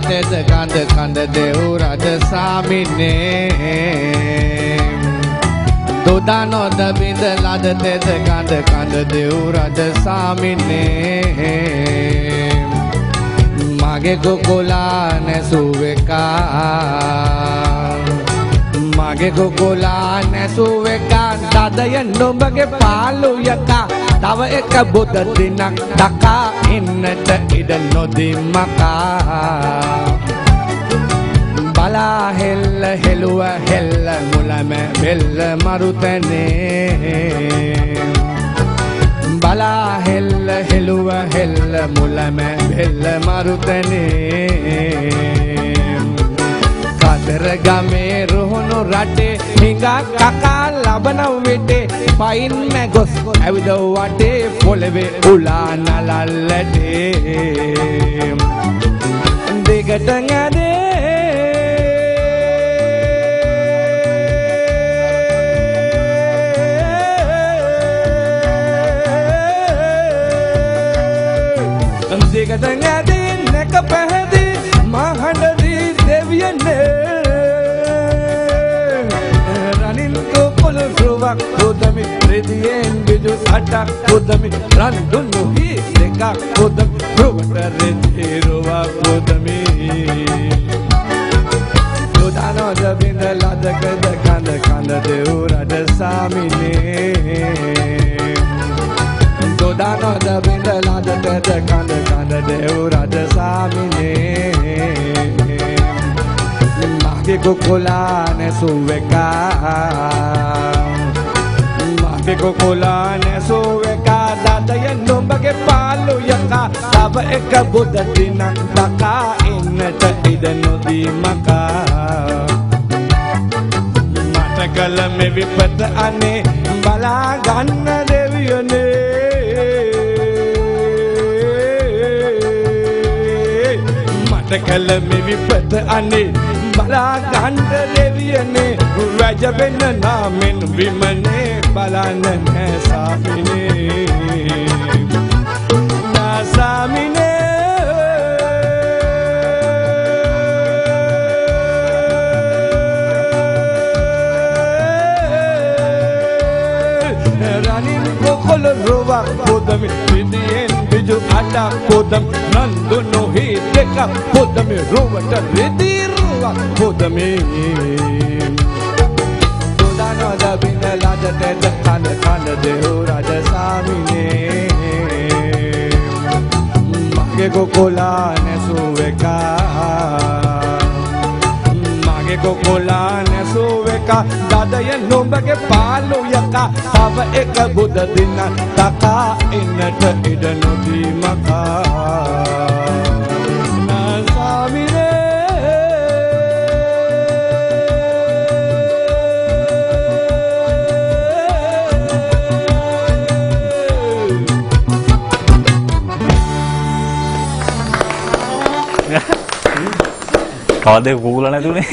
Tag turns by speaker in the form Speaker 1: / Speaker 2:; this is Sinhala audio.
Speaker 1: තෙද ගඳ කඳ දෙව් රජ සාමිනේ දොදා නොද බිඳ ලද තෙද ගඳ කඳ දෙව් රජ සාමිනේ මගේ කුකුලා නැසූ එකා මගේ කුකුලා නැසූ එකා තදය නුඹගේ පාළු යකා තව එක බුද දිනක් දකා ඉන්නට ඉඩ නොදී මකා බලා හෙල්ල හෙළුව හෙල්ල මුලම බෙල්ල මරුතනේ බලා හෙල්ල හෙළුව හෙල්ල මුලම බෙල්ල මරුතනේ කදර ගමේ රුහුණු රටේ හිඟා කකා ලබන විටේ පයින් මැගොස් ඇවිද වටේ පොළවේ උලා නලල්ලටේ දිගට නැදේ දිගට නැදේ නැක පැහැදී මහඬදී දෙවියනේ රනින් කොපොළ රුවක් පොදමි රෙදියෙන් බිජු අටක් පොදමි රන් දුන්නු හි දෙකක් පොදමි රුවට රෙදි රුවක් පොදමි දොදානෝ දබින්ද ලදකද කඳ කඳ දෙව් රජ සාමිනේ දොදානෝ දබින්ද ලදකද කඳ කඳ දෙව් රජ සාමිනේ මගේ කුකුලා නැසූ එකා මගේ කුකුලා නැසූ එකා දදය නුඹගේ පාළු යකා තව එක බුද දිනක් දකා ඉන්නට ඉඩ නොදී මකා මට කල මේ විපත අනේ බලා ගන්න දෙවියනේ මට කල මේ විපත අනේ බලා ගන්න දෙවියනේ රජ වෙන්න නාමෙන් විමනේ බලන්න නෑ සාමිනේ නා සාමිනේ රනින් කොකොල රුවක් පොදමි විදියෙන් බිජු අටක් පොදම් නන්දු නොහි දෙකක් පොදමි රුවට රෙදි පොදමි දොදානෝ දබින්ද ලද තෙද කඳ කඳ දෙව් රජ සාමිනේ මගේ කුකුලා නැසූ එකා මගේ කුකුලා නැසූ එකා දදය නුඹගේ පාළු යකා තව එක බුද දිනක් දකා ඉන්නට ඉඩ නොදී මකා
Speaker 2: කවදේ කූල නැතුනේ